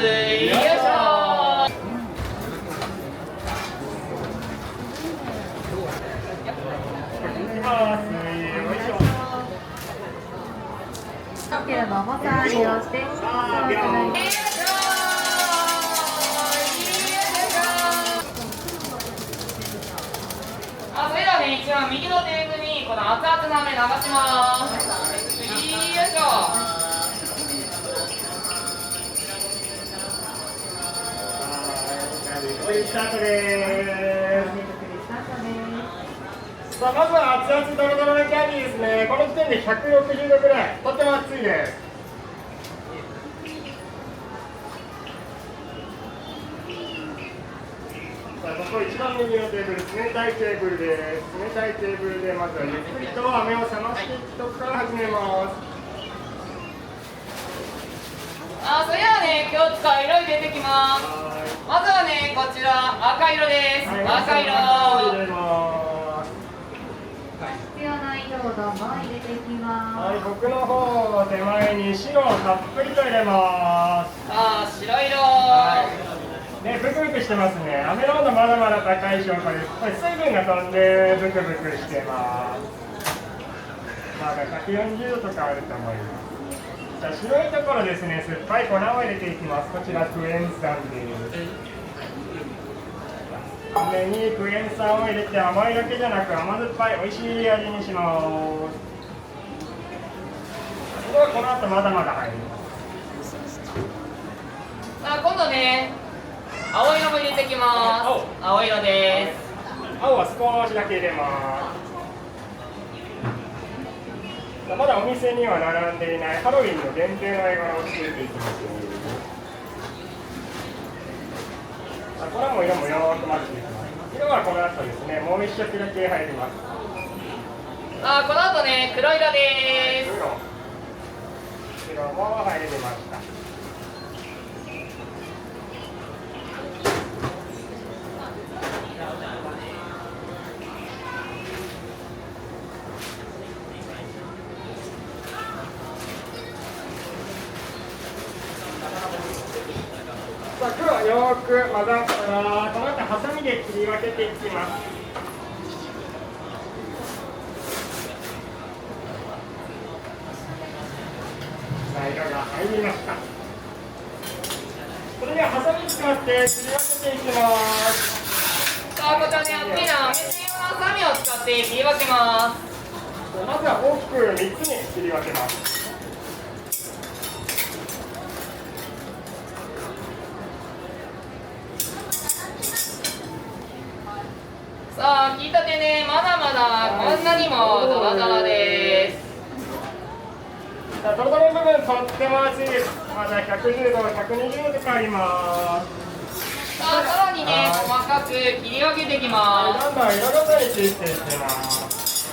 。よいしょ。かけるの重さを利用して、それではね、一番右のテーブルにこの熱々な飴流します。よいしょ。スタートです。さあ、まずは熱々ドロドロのキャンディーですね。この時点で160度ぐらい、とっても熱いです。さあ、ここ一番右のテーブル、冷たいテーブルです。冷たいテーブルでまずはゆっくりと飴を冷ましていくところから始めます。それではね、今日使う色入れてきます。まずはね、こちら赤色です。赤色。入れます。必要な色をどんどん入れていきます。はい、僕の方手前に白をたっぷりと入れます。白色。ね、ブクブクしてますね。飴の温度まだまだ高い証拠です。これ水分が飛んでブクブクしてます。まだ140度とかあると思います。じゃあ白いところですね、酸っぱい粉を入れていきます。こちらクエン酸です。飴にクエン酸を入れて甘いだけじゃなく甘酸っぱい美味しい味にします。ではこの後まだまだ入ります。今度ね、青色も入れてきます。青色です。青は少しだけ入れます。まだお店には並んでいないハロウィンの限定の絵柄を作っていきます。これも色もよーく混ぜていきます。色はこの後ですね、もう一色だけ入ります。この後ね、黒色です。白も入りました。さあ、黒よーく混ざったら、この後ハサミで切り分けていきます。さあ、色が入りました。それではハサミ使って切り分けていきます。こちらね、大きな飴専用のハサミを使って切り分けます。まずは大きく3つに切り分けます。切ったてね、まだまだこんなにもドロドロです。ドロドロの部分とっても熱いです。まだ110度、120度とかあります。さらにね、細かく切り分けていきます。どんどん色ごとに切っていきます。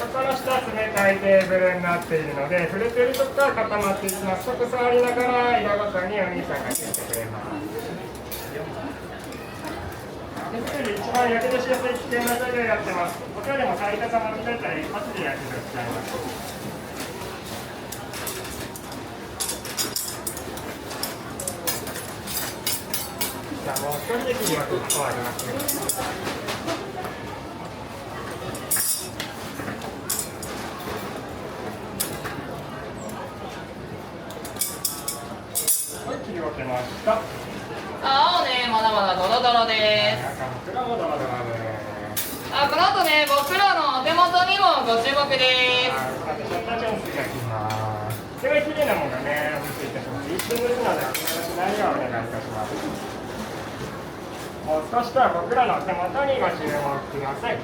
ここの下は冷たいテーブルになっているので、触れているところから固まっていきます。そこ触りながら色ごとにお兄さんが切ってくれます。手作り一番焼き出しやすい危険な材料やってます。こちらでも最高様みたいな一発で焼き出しちゃいます。じゃあもう一人で切り分けるとありますね。はい、切り分けました。青ね、まだまだドロドロです。この後ね、僕らのお手元にもご注目です。シャッターチャンスが来ます。すごい綺麗なものがね、お見せいたします。一瞬ですので、お見逃しないようお願いいたします。もう少しとは僕らの手元にご注目ください。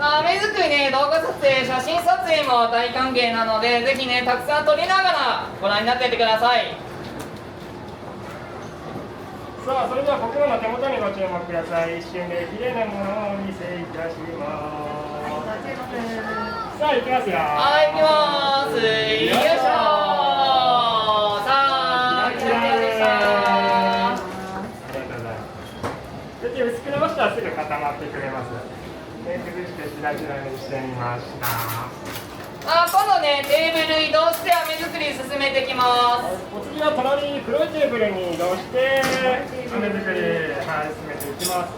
飴作りね、動画撮影、写真撮影も大歓迎なので、ぜひね、たくさん撮りながらご覧になっていってください。さあ、それでは僕らの手元にご注目ください。一瞬で綺麗なものをお見せいたします。さあ、行きますよ。はい、行きます。よいしょ。さあ、キラキラでした。ありがとうございます。薄く伸ばしたらすぐ固まってくれます。崩してキラキラにしてみました。今度ね、テーブル移動して飴作り進めてきます。お次は隣に黒いテーブルに移動して飴作り、はい、進めていきます。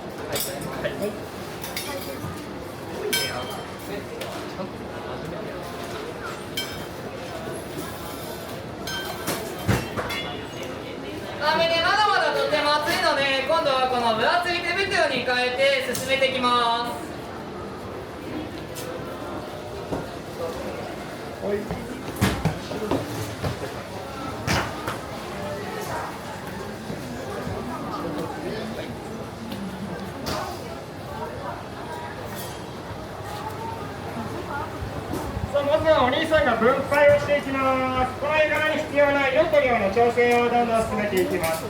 飴ね、まだまだとっても熱いので、今度はこの分厚い手袋に変えて進めていきます。はい。まずはお兄さんが分配をしていきます。この絵柄に必要な色と量の調整をどんどん進めていきます。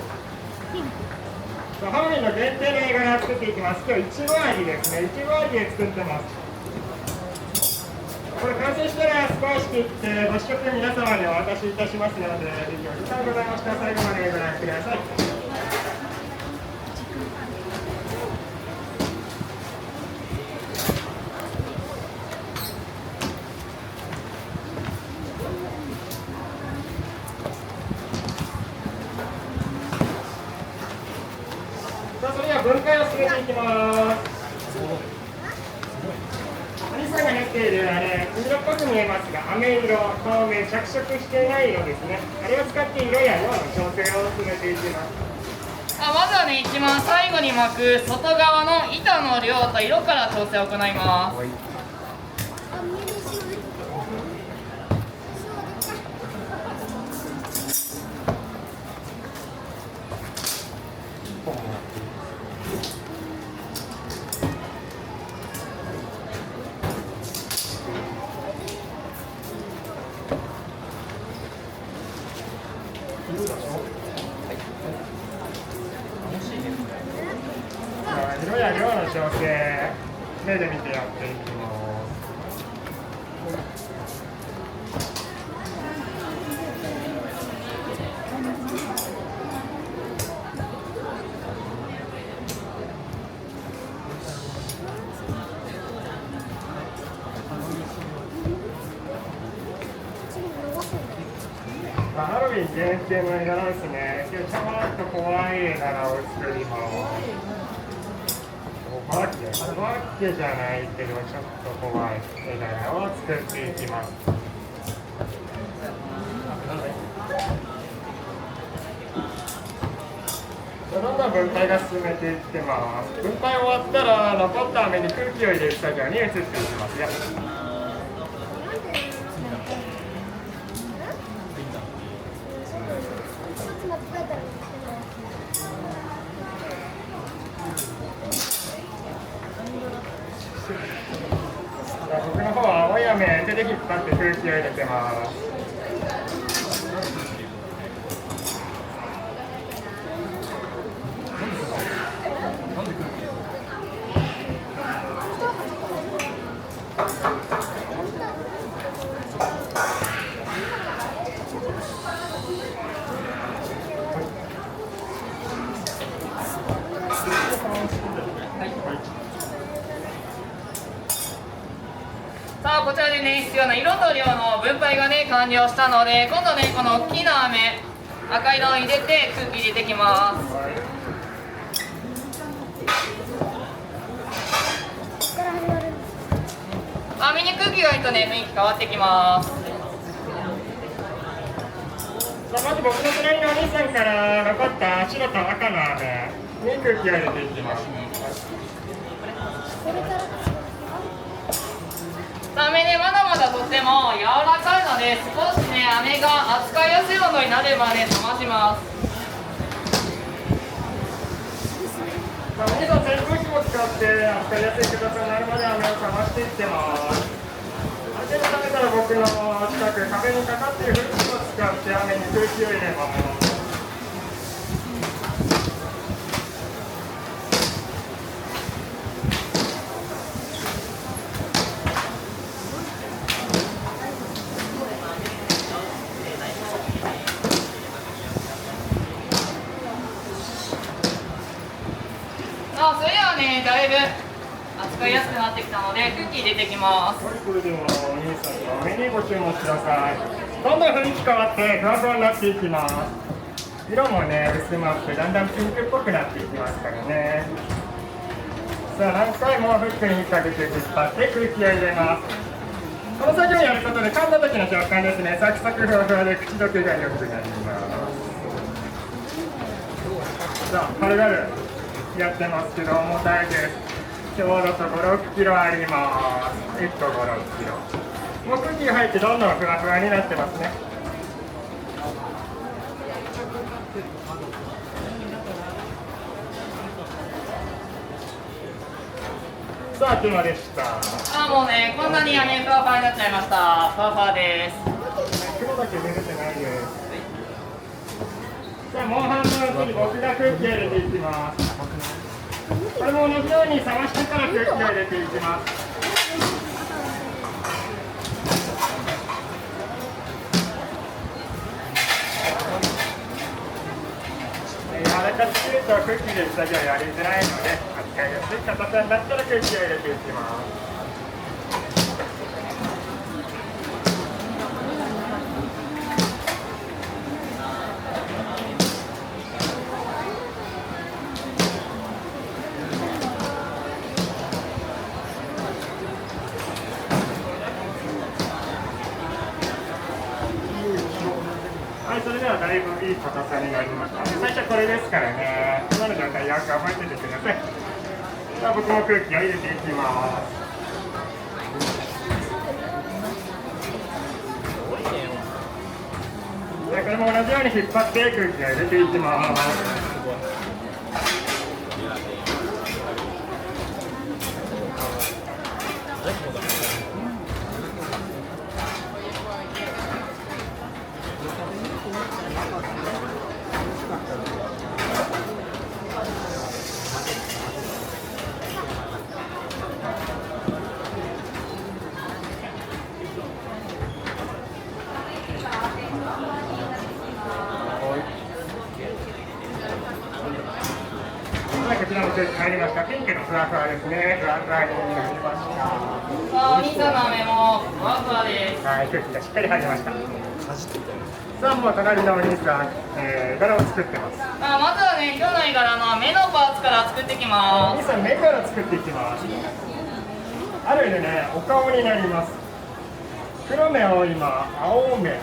ハモリの限定の絵柄を作っていきます。今日いちご味ですね。いちご味で作ってます。これ完成したら少し切ってご試食皆様にお渡しいたしますので、ぜひお時間ございましたら最後までご覧ください。それでは分解を進めていきます。お兄さんが塗っているあれ、黄色っぽく見えますが、飴色、透明、着色していない色ですね。あれを使って色や量の調整を進めていきます。まずはね、一番最後に巻く外側の板の量と色から調整を行います。色や量の調整、目で見てやっていきます。ハロウィン限定の絵柄ですね。今日ちょっと怖い絵柄を作ります。お化けじゃないけどちょっと怖い絵柄を作っていきます。どんどん分解が進めていってます。分解終わったら残った飴に空気を入れる作業に移っていきますよ。僕の方は青い飴手で引っ張って空気を入れてます。こちらでね、必要な色と量の分配がね、完了したので、今度ね、この大きな飴、赤色を入れて空気入れていきます。飴に空気が入るとね、雰囲気変わってきます。まず僕の隣のお兄さんから残った白と赤の飴に空気を入れていきます。飴ね、まだまだとっても柔らかいので、少しね、飴が扱いやすい温度になればね、冷まします。お兄さん、扇風機も使って扱いやすい形になるまで飴を冷ましていってます。ある程度冷めたら僕の近く、壁にかかっているフルーツを使って飴に空気を入れます。それではね、だいぶ扱い安くなってきたのでクッキー入れていきます。はい、それではお兄さんのメニューご注文ください。どんどん雰囲気変わってふわふわになっていきます。色もね、薄まってだんだんピンクっぽくなっていきますからね。さあ、何回もフックにかけて引っ張って空気を入れます。この作業をやることで噛んだ時の食感ですね、サクサクふわふわで口どけが良くなります。さあ、軽々やってますけど重たいです。ちょうどと5、6キロあります。1個5、6キロ。もう空気が入ってどんどんふわふわになってますね。さあ、手間でした。もうね、こんなにふわふわになっちゃいました。ふわふわです。雲だけ出てないです。さあ、もう半分次、僕が空気を入れていきます。これも同じように冷ましてから空気を入れていきます。柔らかすぎると空気で作業やりづらいので、扱いやすい形になったら空気を入れていきます。はい、それではだいぶいい硬さになりました。最初これですからね、今の状態よく覚えててください。では僕も空気を入れていきます。これも同じように引っ張って空気を入れていきます。こちらの空気入りました。ピンクのふわふわですね。ふわふわになりました。お兄さんの飴もふわふわです。はい、空気がしっかり入りました。さあ、もう隣のお兄さん、柄を作ってます。まずはね、今日の絵柄の目のパーツから作っていきまお兄さん、目から作っていきます。ある意味ね、お顔になります。黒目を今、青目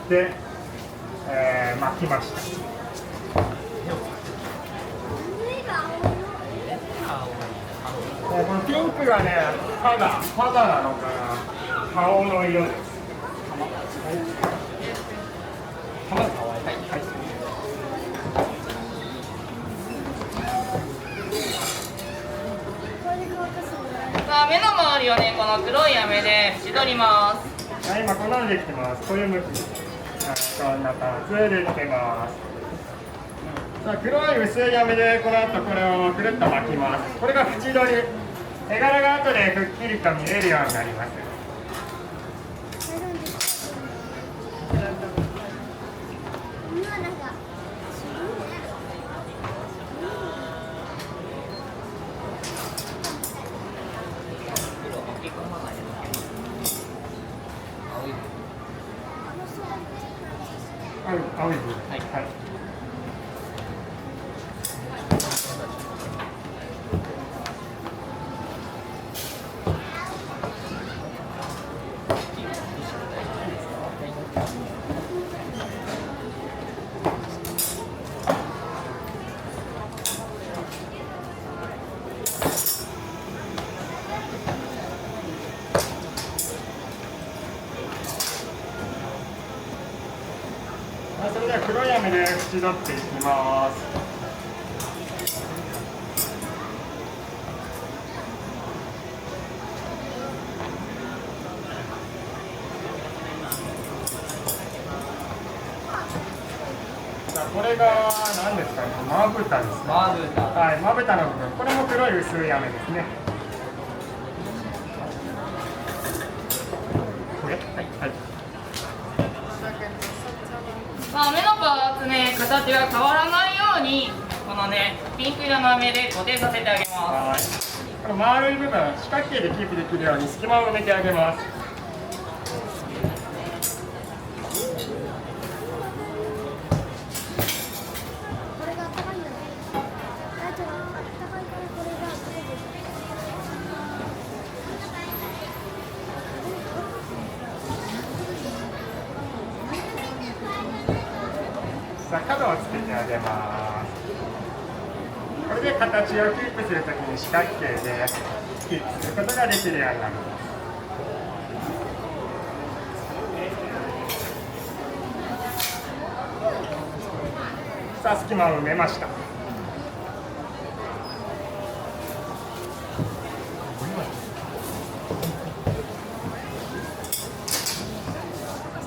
で、巻きました。このピンクがね、肌なのかな、顔の色です。はい、目の周りをね、この黒い飴で縁取ります。はい、今こんなのできてます。こういう向き、こんな感じでできてます。さあ、黒い薄い飴でこの後これをくるっと巻きます。これが縁取り。絵柄が後でくっきりと見えるようになります。青い部分。はい。それでは黒い飴で縁取っていきます。これが何ですかね、まぶたですね。まぶた。はい、まぶたの部分、これも黒い薄い飴ですね。これ、はい、はい。目のパーツね、形が変わらないようにこのね、ピンク色の飴で固定させてあげます。はい。この丸い部分、四角形でキープできるように隙間を埋めてあげます。さあ、角をつけてあげます。これで形をキープするときに四角形でキープすることができるようになります。さあ、隙間を埋めました。さ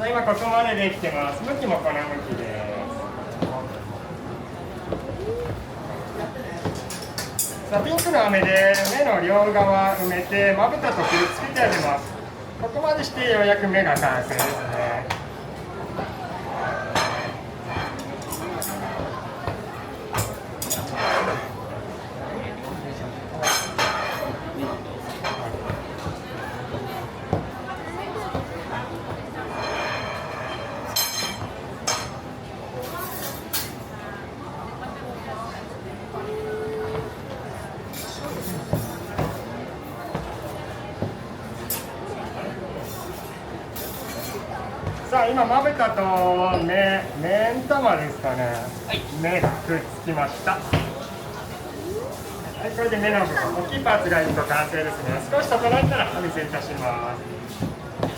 あ、今ここまでできてます。向きもこの向きです。さあ、ピンクの飴で目の両側埋めてまぶたとくっつけてあげます。ここまでしてようやく目が完成ですね。さあ、今まぶたと目ん玉ですかね、はい、目がくっつきました。はい、これで目の部分、大きいパーツが1個完成ですね。少し整えたらお見せいたします。こっ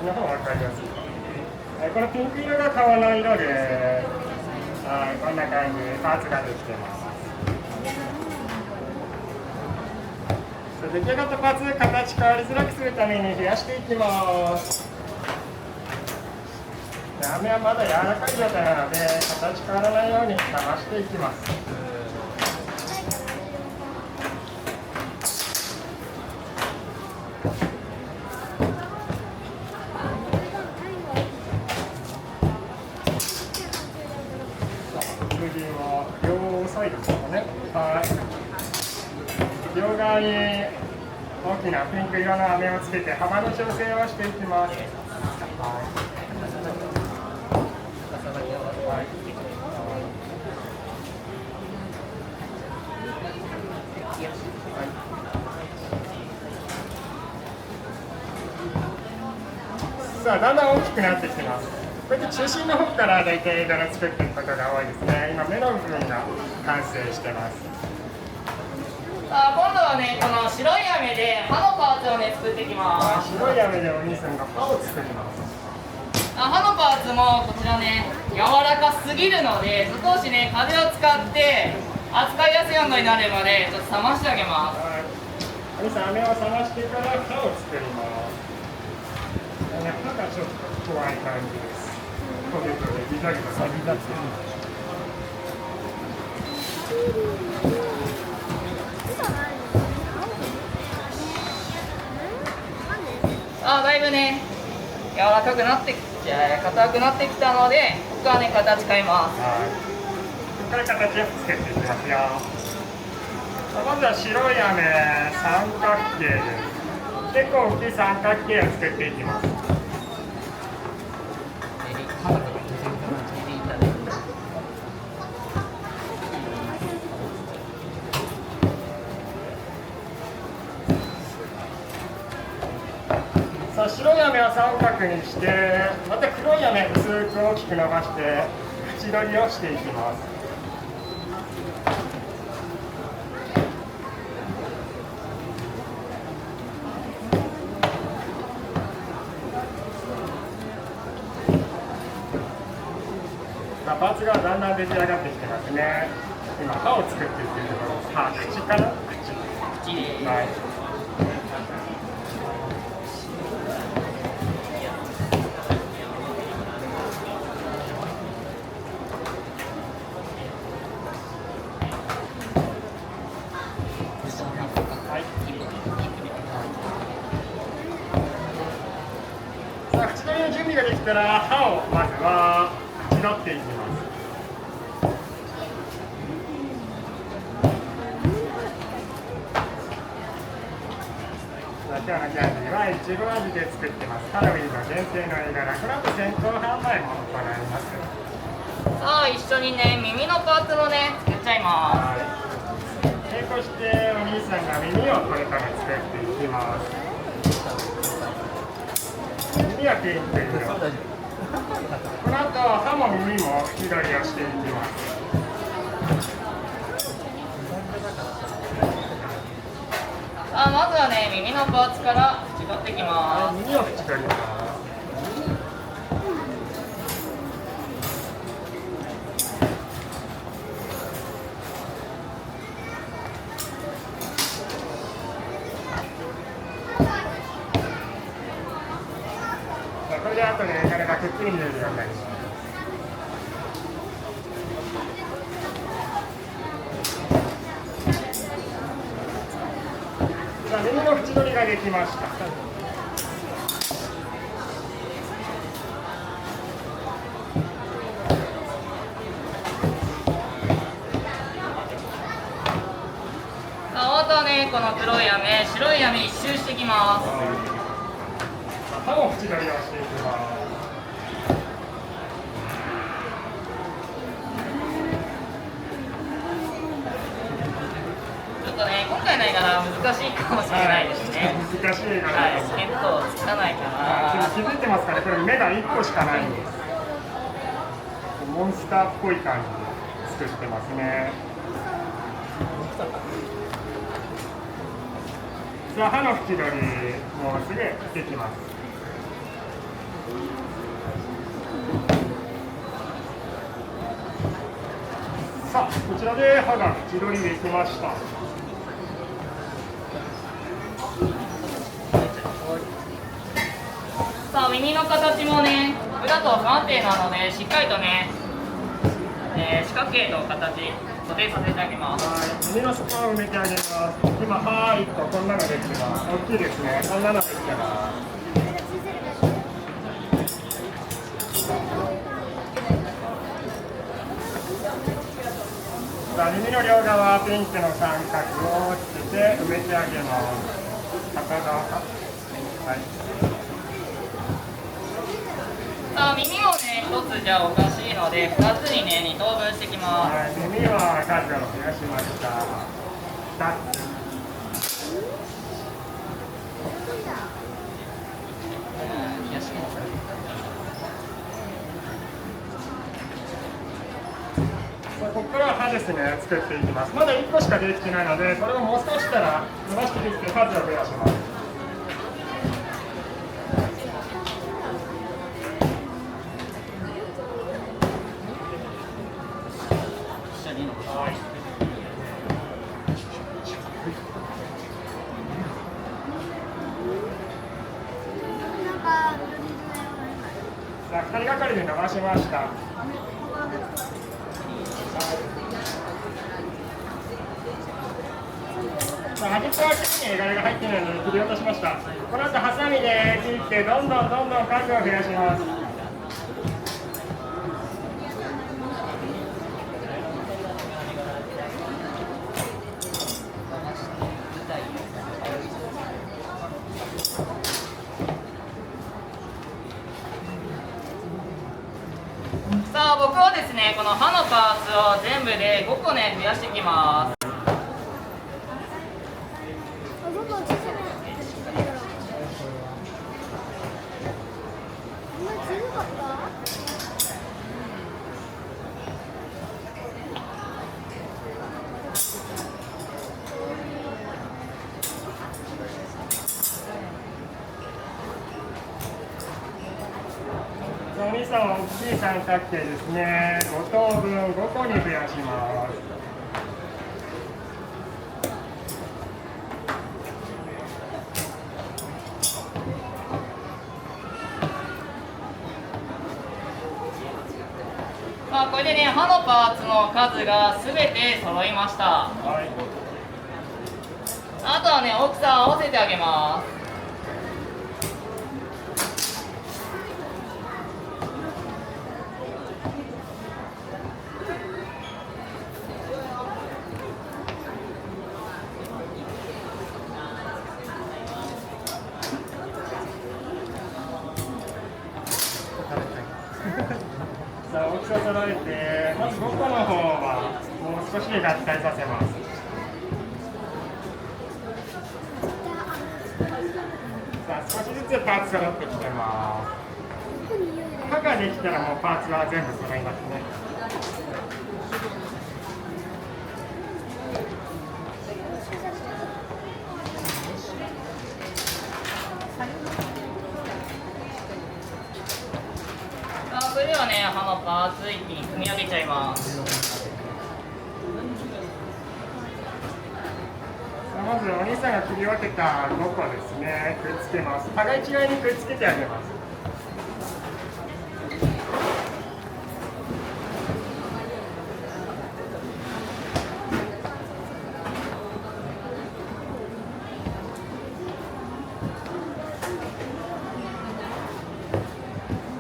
ちの方分かりやすい。はい、このピンク色が顔の色です。はい、こんな感じでパーツができてます。出来上がったパーツ、形変わりづらくするために増やしていきます。飴はまだ柔らかい状態なので、形変わらないように冷ましていきます。次は両サイドですかね。はい。両側に大きなピンク色の飴をつけて幅の調整をしていきます。はい。さあ、だんだん大きくなってきてます。こうやって中心の方から大体枝を作っていくことが多いですね。今、目の部分が完成してます。さあ、今度はね、この白い飴で歯のパーツをね、作っていきます。白い飴でお兄さんが歯を作ります。歯のパーツもこちらね、柔らかすぎるので、少しね、風を使って扱いやすい温度になるまでちょっと冷ましてあげます。はい、お兄さん、飴を冷ましてから歯を作ります。歯がちょっと怖い感じです。トゲトゲギザギザギザギザ。だいぶね、柔らかくなって硬くなってきたので、ここはね、形変えます。はい。ここから形をつけていきますよ。まずは白い飴、三角形です。結構大きい三角形を作っていきます。さあ、白い飴は三角にして、また黒い飴薄く大きく伸ばして縁取りをしていきます。パーツがだんだん出来上がってきてますね。今、歯を作っていっているところです。歯、口かな？口です。はい。さあ、口取りの準備ができたら、歯をまずは縁取っていきます。今日のキャンディーはいちご味で作ってます。ハロウィンの限定の絵柄、この後先行販売も行います。さあ一緒にね耳のパーツもね作っちゃいまはい。並行してお兄さんが耳をこれから作っていきます。耳はピンク色。この後歯も耳も緑をしていきます。す。さあまずはね耳のパーツから作っていきます。耳を作ります。これで後で絵柄がくっきり見えるようになります。さあ耳の縁取りができました。さああとはねこの黒い飴白い飴一周していきます。歯も縁取りをしていきます。ちょっとね今回の絵柄難しいかもしれないですね。難しい絵柄はいです。見当つかないかな。気づいてますかね、これ目が1個しかないんです。モンスターっぽい感じで作ってますね。さあ歯の縁取りもうすぐできます。さあこちらで歯が縁取りできました。さあ耳の形もね裏と不安定なのでしっかりとね、四角形の形固定させてあげます。はい、耳の隙間を埋めてあげます。今歯1個こんなのできてます。大きいですね。こんなのできてます。さあ耳の両側ピンクの三角をつけて埋めてあげます。片側か。はい。さあ耳をね1つじゃおかしいので2つにね2等分していきます。はい、耳は数を増やしました。2つ。さあここから歯ですね、作っていきます。まだ1個しかできてないので、これをもう少したら伸ばしていって数を増やします。さあ2人がかりで伸ばしました。さあ端っこは切りに絵柄が入っていないので切り落としました。この後ハサミで切ってどんどん数を増やします。さあ僕はですねこの歯のパーツを全部で5個ね増やしていきます。お兄さんは大きい三角形ですね。5等分5個に増やします。まあこれでね歯のパーツの数が全て揃いました。はい。あとはね大きさ合わせてあげます。ツを揃えて、まず5個の方はもう少しで合体させます。さあ、少しずつパーツ揃ってきてます。刃ができたらもうパーツは全部揃いますね。それではね、刃のパーツ一気に組み上げちゃいます。まずお兄さんが切り分けた5個ですね、くっつけます。互い違いにくっつけてあげます。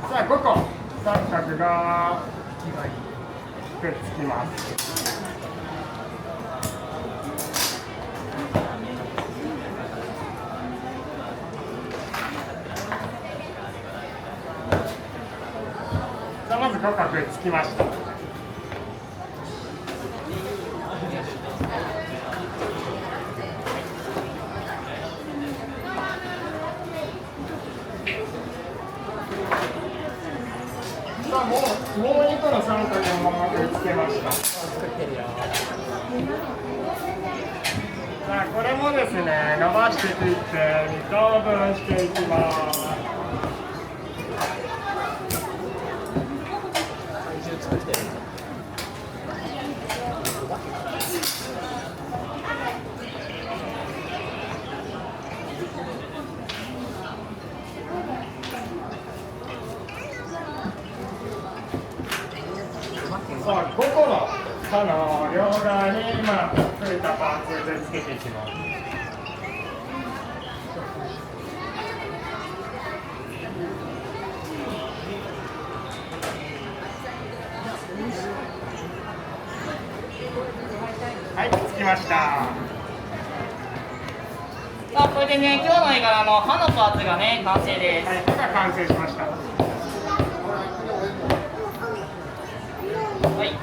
さあ5個三角がくっつきます。さあまず5個くっつきました。さあもう2個の三角のままくっつけました。さあこれもですね、伸ばしていって2等分していきます。さあ5個の刃の両側に今ついたパーツでつけていきます。はい、つきました。さあ、これでね、今日の絵柄の刃のパーツがね、完成です。はい、刃が完成しました。はい。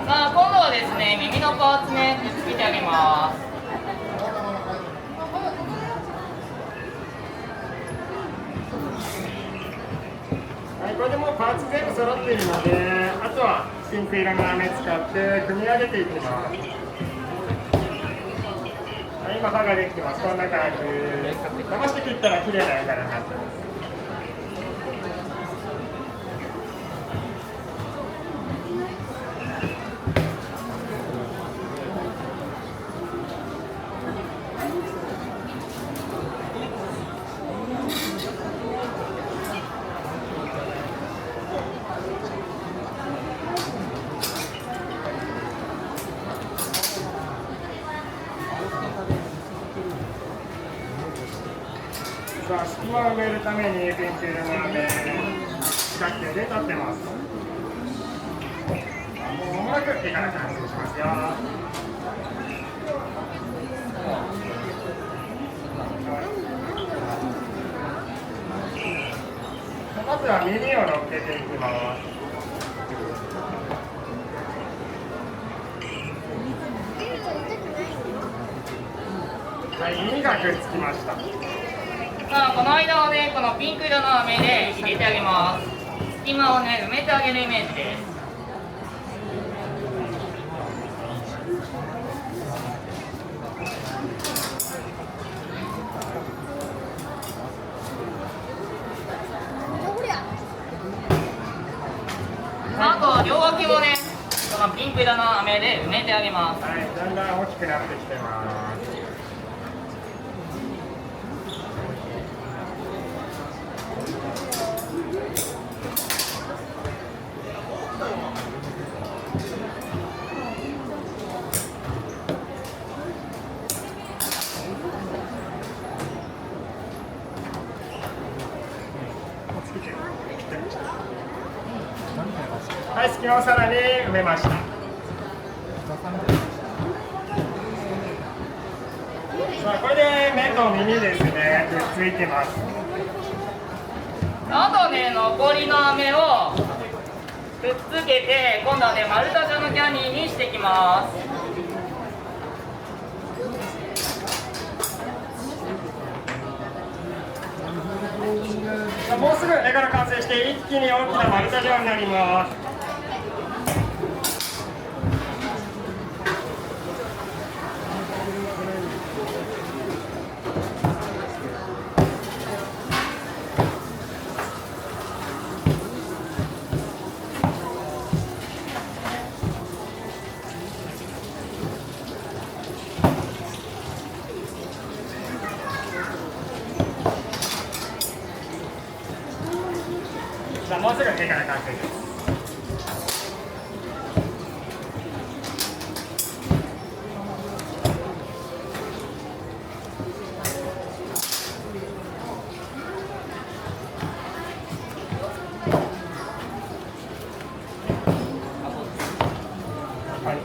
さあ、今度はですね、耳のパーツね、くっつけてあげます。はい、これでもうパーツ全部揃っているので、あとはピンク色の飴使って組み上げていきます。はい、今刃ができてます。こんな感じ。伸ばして切ったら綺麗な絵柄になってます。さあ、隙間を埋めるためにピンク色の飴四角形で立ってます。もう間もなく絵柄完成しますよ。まずは耳を乗っけていきます。はい、耳がくっつきました。さあ、この間をね、このピンク色の飴で入れてあげます。隙間をね、埋めてあげるイメージです。あと両脇もね、このピンク色の飴で埋めてあげます。はい、だんだん大きくなってきてます。はい、隙間をさらに埋めました。さあ、これで明と耳ですね、くっついてます。あとね、残りの飴をくっつけて、今度はね、丸太状のキャンディーにしていきます。もうすぐ絵柄完成して一気に大きな丸太状になります。さあもうすぐ絵柄完成です。はい。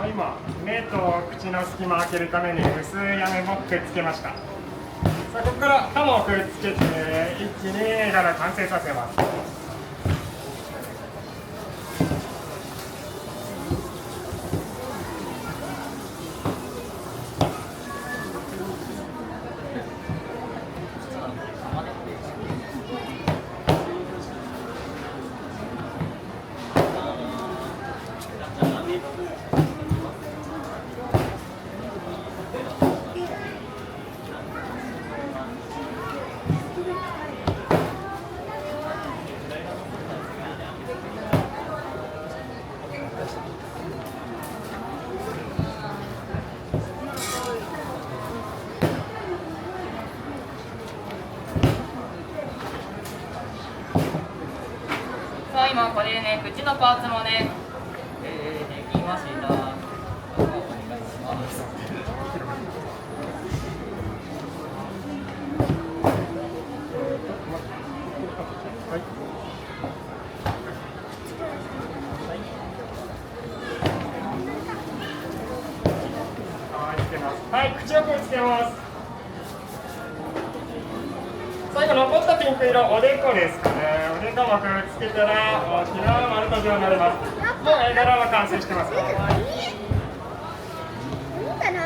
今、目と口の隙間を開けるために薄い飴もくっつけました。さあここから歯もくっつけて一気に絵柄完成させます。さあ今これでね、口のパーツもね、できました。お願いします。はい、口をくっつけます。最後残ったピンク色、おでこですかね。おでこもくっつけたら大きな丸太状になります。もう絵柄は完成してますよ。いいかな。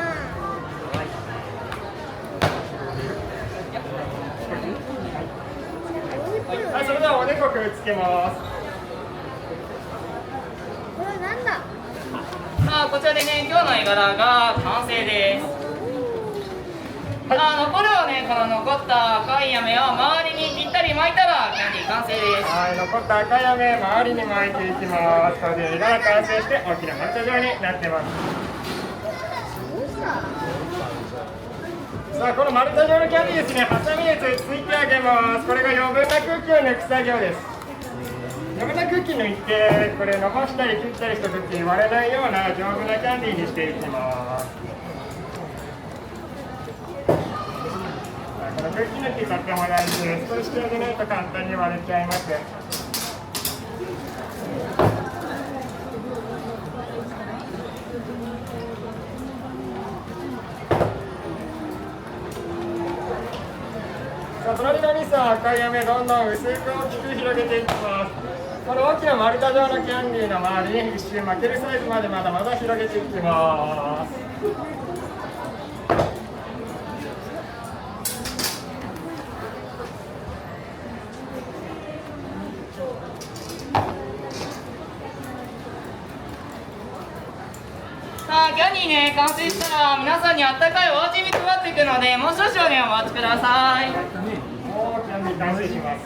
はい、それではおでこくっつけます。これなんだ。さあこちらでね、今日の絵柄が完成です。残るはね、この残った赤い飴を周りにぴったり巻いたらキャンディー完成です。はい、残った赤い飴周りに巻いていきます。それで絵柄完成して大きな丸太状になってます。どうした。さあこの丸太状のキャンディーですね、ハサミでついてあげます。これが余分な空気を抜く作業です。余分な空気抜いて、これ伸ばしたり切ったりした時に割れないような丈夫なキャンディーにしていきます。この空気抜きとっても大事です。そうしてあげないと簡単に割れちゃいます。さあ隣のミスは赤い飴どんどん薄く大きく広げていきます。この大きな丸太状のキャンディーの周りに一周巻けるサイズまでまだまだ広げていきます。ャンディーね完成したら皆さんにあったかいお味見配っていくので、もう少々ねお待ちください。もうキャンディー完成します。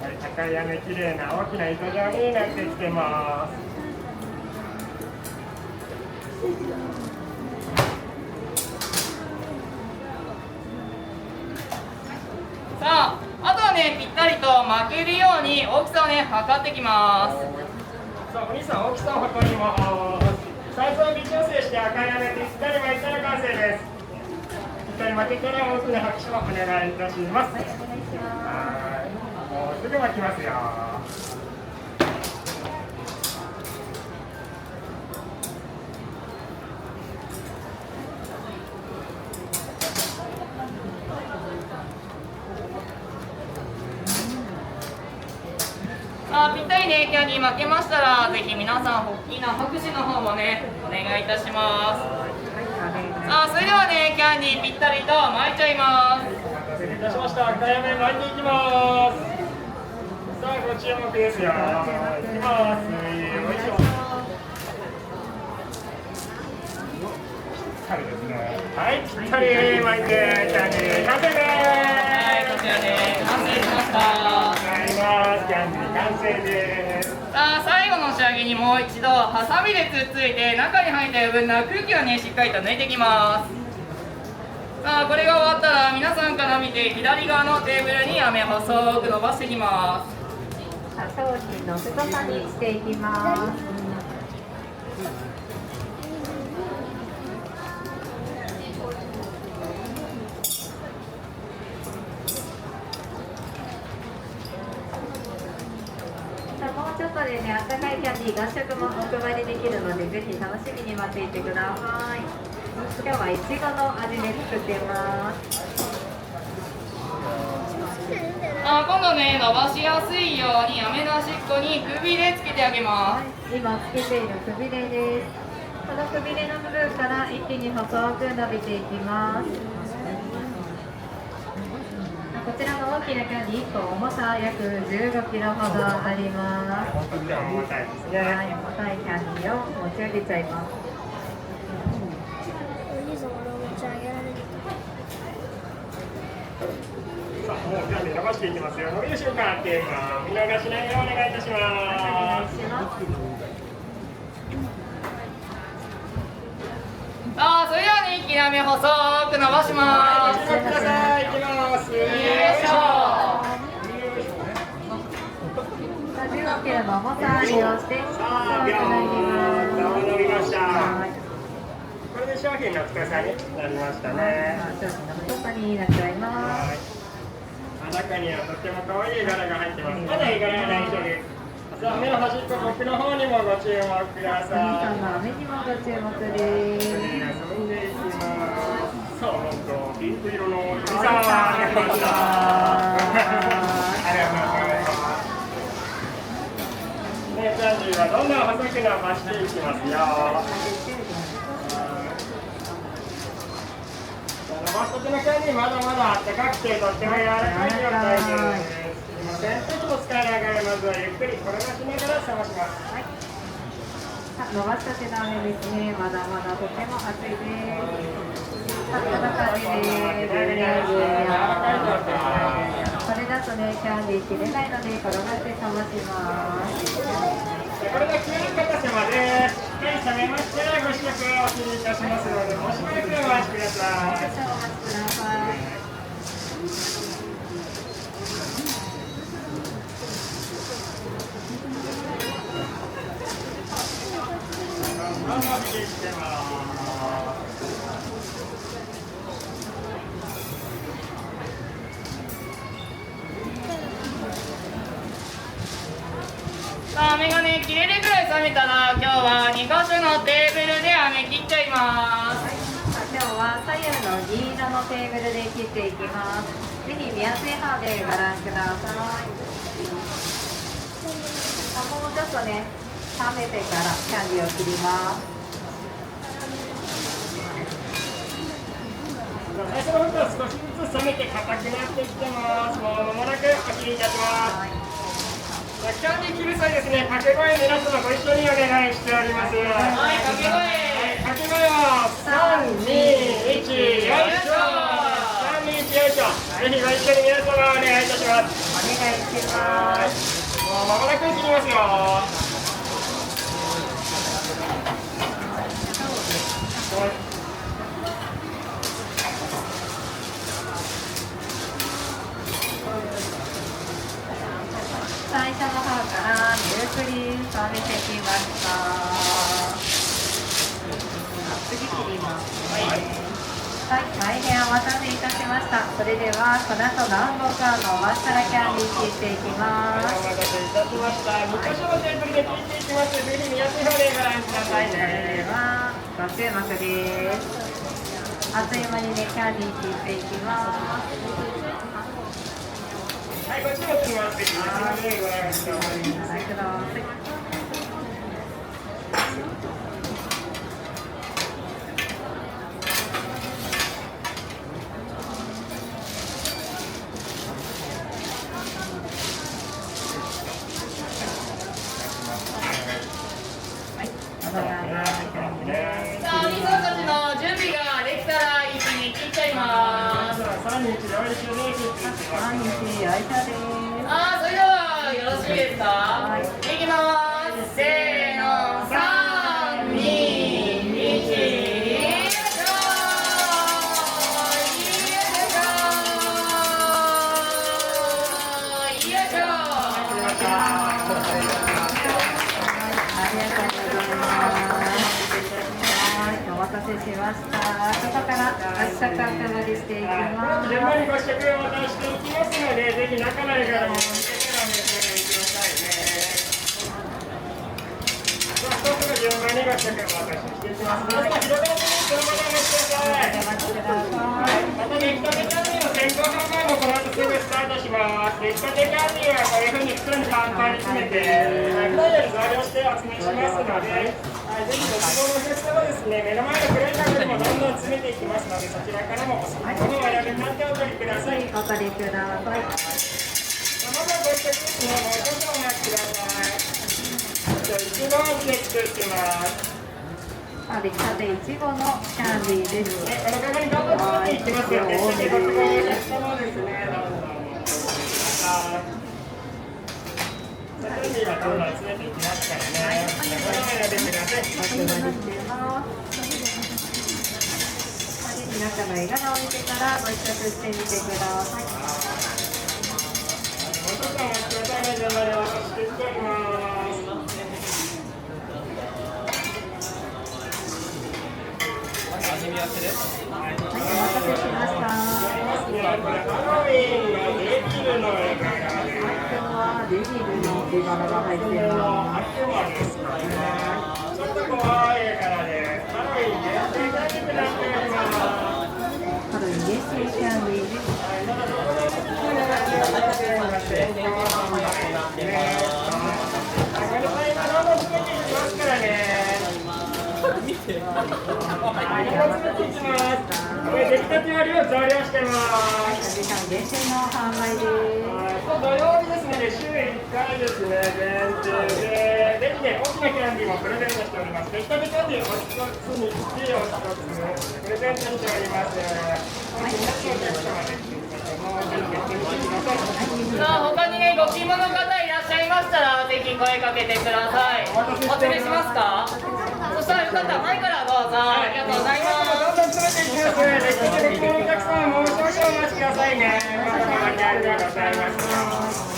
はい、高い屋根綺麗な大きな糸状になってきてます。さあ、あとはねぴったりと巻けるように大きさをね測ってきます。さあ、お兄さん大きさを測ります。サイズを微調整して赤い屋根でぴったり巻いたら完成です。ぴったり巻けたら大きな拍手をお願いいたします。はい、もうすぐ巻きますよ。ぴったりねキャンディー巻けましたら、ぜひ皆さん大きな拍手の方もねお願いいたします。それではねキャンディーぴったりと巻いちゃいます。お待たせいたしました。赤い屋根巻いていきます。さあ、ご注目ですよ。いきます。よいしょ。ぴったりですね。はい、ぴったり巻いてキャンディー完成です。はい、こちらね完成しました。キャンディー完成です。最後の仕上げにもう一度ハサミでつっついて中に入った余分な空気をねしっかりと抜いていきます。これが終わったら皆さんから見て左側のテーブルに飴細く伸ばしていきます。商品の太さにしていきます。もうちょっとでね、あったかいキャンディー合食もお配りできるので、ぜひ楽しみに待っていてください。今日はいちごの味で作っています。今度ね伸ばしやすいように飴の端っこにくびれつけてあげます。今つけているくびれです。このくびれの部分から一気に細く伸びていきます。こちらの大きなキャンディー1個重さ約15キロほどあります。重たいですね。はい、重たいキャンディーを持ち上げちゃいます。さあ、もうキャンディー伸ばしていきますよ。伸びる瞬間っていうのは見逃しないようお願いいたします。お願いします。それではね一気に飴細く伸ばします。ご注目ください。いきます。よいしょ。15キロの重さを利用して細くなります。伸びました。はい、これで商品の太さになりましたね。商品の太さになっちゃいます。中にはとっても可愛い柄が入ってます。まだいい柄が内緒です。さあ、目の端っこ、僕の方にもご注目ください。皆さんの飴にもご注目です。遊んでいきます。さあ、なんとピンク色の指さが出ました。ありがとうございます。ね、キャンディーはどんどん細く伸ばしていきますよ。伸ばしたてのキャンディーまだまだあったかくてとっても柔らかい状態です。扇風機も使いながらまずはゆっくり転がしながら冷まします。はい、伸ばしたての飴ですね。まだまだとても熱いです。こんな感じです。これだとね、キャンディー切れないので転がして冷まします。これが急に硬さまでしっかり冷めましたらご試食をお切りいたしますので、もうしばらくお待ちください。少々お待ちください。飴がね切れるぐらい冷めたら、今日は2箇所のテーブルで飴切っちゃいます。今日は左右の銀色のテーブルで切っていきます。ぜひ見やすい範でご覧ください。もうちょっとね、冷めてからキャンディーを切ります。最初の方から少しずつ冷めて硬くなってきてます。もう間もなくお切りいたします。キャンディー切る際ですね、掛け声皆様ご一緒にお願いしております。はい、掛け声。掛け声は3、2、1、よいしょ。3、2、1、よいしょ。ぜひご一緒に皆様お願いいたします。お願いします。もう間もなく切りますよ。最初の方からミルクリームと見てきました。次切ります。はい、大変お待たせいたしました。それではこの後南北の抹茶キャンディー切っていきます。お待たせいたしました。2箇所のテーブルで切っていきます。ぜひ見やすい方でご覧くださいそれね。ではご注目です。あっという間にねキャンディー切っていきます。はい、こっちも切ります。ぜひ見やすい方でご覧ください。ご覧ください。さあ、みそたちの準備ができたら一気に切っちゃいます。3日よいしょで切っていきます。毎日愛車です。それではよろしいですか。いきます。せーの、3、2、1、よいしょ。よいしょ。よいしょ。ありがとうございます。お待たせしました。ここから圧縮赤盛りしていきます。順番にご試食を渡していきますので、ぜひ中までからも見てからお召し上がりくださいね。そうすると順番にご試食をお渡ししていきます。皆様広がりにそのままお召しください。お待ちください。また出来たてキャンディーの先行販売もこの後すぐスタートします。出来たてキャンディーはこういうふうに袋にパンパンに詰めて、普段より増量してお詰めしますので、ぜひご希望のお客様ですね、目の前の黒い箱にもどんどん詰めていきますので、そちらからもお好きなものをお選びになってお取りください。お取りください。まずはご試食ですね、もう少々お待ちください。いちご味で作っています。出来たていちごのキャンディーです。この箱にどんどん詰めていきますよ。出来たてご希望のお客様ですね、どんどん。キャンディーはどんどん詰めていきますからね。これを選んでください。お配りしてます。中の絵柄を見てからご試食してみてください。もう少々お待ちくださいね。順番にお渡ししていきます。味見合わせです。はい、お待たせしました。これハロウィンのデビルの絵柄です。今日はデビルの絵柄が入っています。秋はですね、ちょっと怖い絵柄で、ハロウィン限定キャンディーになっております。ハロウィン限定キャンディーです。出来たてよりを増量してます。時間限定の販売です。土曜日ですので、週1回ですね、限定で、ぜひね、大きなキャンディーもプレゼントしております。出来たてキャンディーをお一つに1を1つプレゼントしております。さあ、他にね、ご希望の方いらっしゃいましたら、ぜひ声かけてください。お連れしますか。そしたらよかったら前からどうぞ。ありがとうございます。どんどん詰めていきます。出来たてご希望のお客様もう少々お待ちくださいね。まだまだありがとうございます。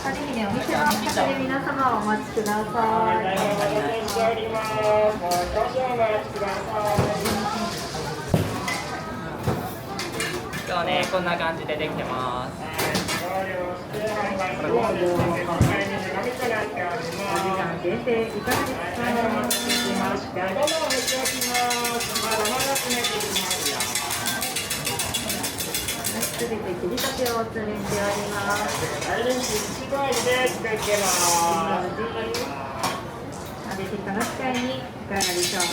ぜひね、お店の近くで皆様お待ちください。お待たせしております。もう少々お待ちください。今日はね、こんな感じでできてます。限定いかがですか。すべて切りたてをお詰めしております。アイレンジ1個味で作ってます。食べていただく際にいかがでしょうか。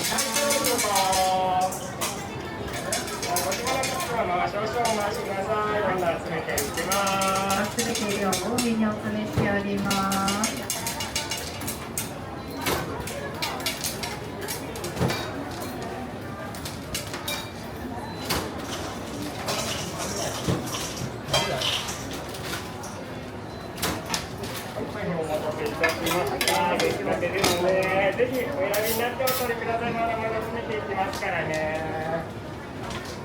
ご希望の方は少々お待回してください。どんどん詰めていきます。すべて量多めにお詰めしております。お待たせいたしました。出来たてですね。ぜひお選びになってお取りください。まだまだ詰めていきますからね。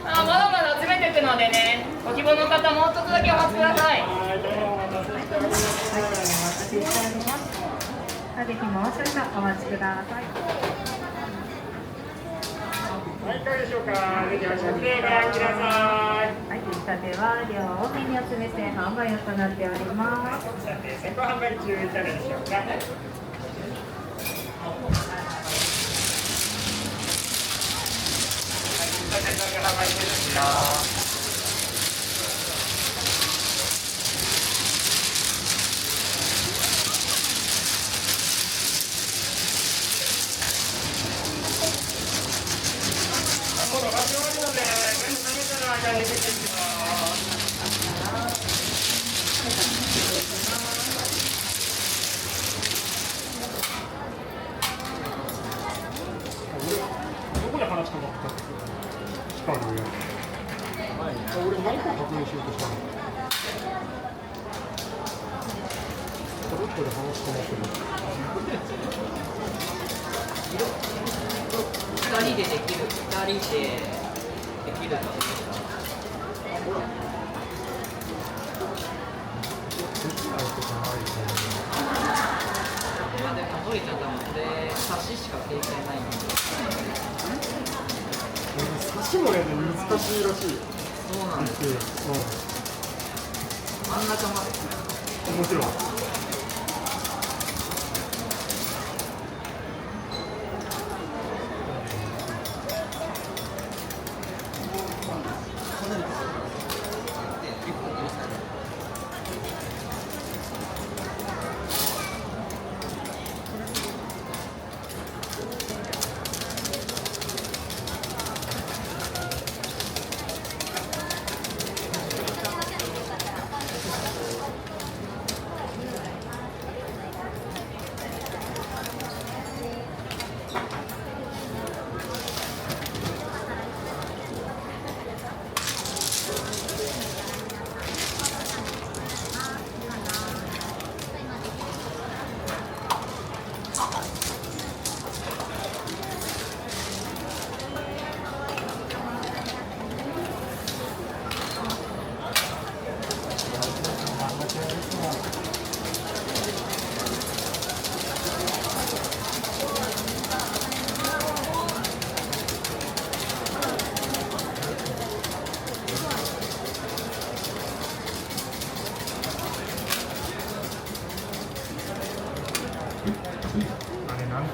まだまだ詰めていくのでね、ご希望の方もう一つだけお待ちください。はい、どうもお待たせしております。はい、お待たせしております。ぜひもう少々お待ちください。はい、いかがでしょうか。ぜひお食でご覧ください。はい、出来たては量多めにお詰めして販売を行っております。さて、先行販売中いかがでしょうか。どこで話したの？光るやつ。俺何か確認しようとしたの。どこで話したのってる。2人でできる、2人でできるかどうか。でも、堀ちゃん多分これ、差ししか経験ないんで。差しもね、難しいらしいよ。そうなんですよ。真ん中まで。もちろん。あれなんだ。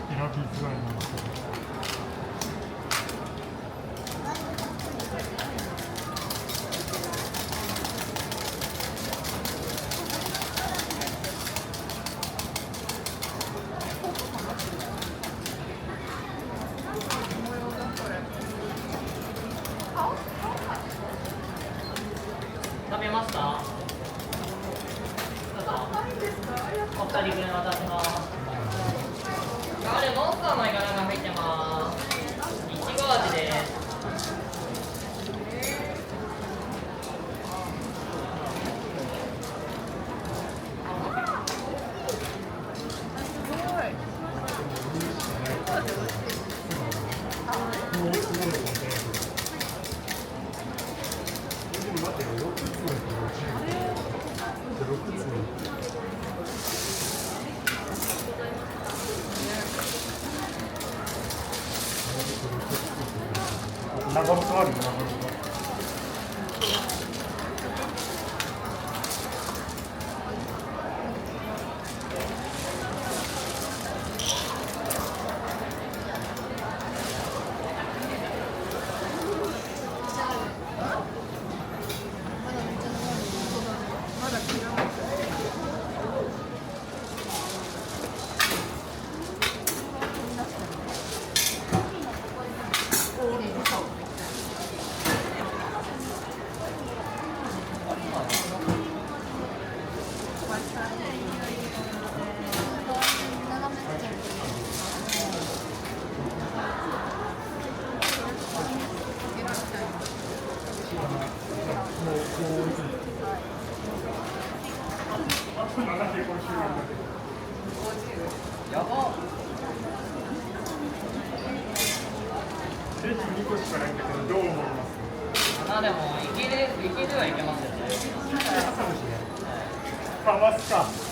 選びづらいな。食べますか？どうぞ。お二人分渡します。あれ、モンスターのイガラが入ってます。いちご味です。長細ある長細。やば。レジ2個しかないんだけど、どう思います？あ、でもいけるはいけますよね。かますか。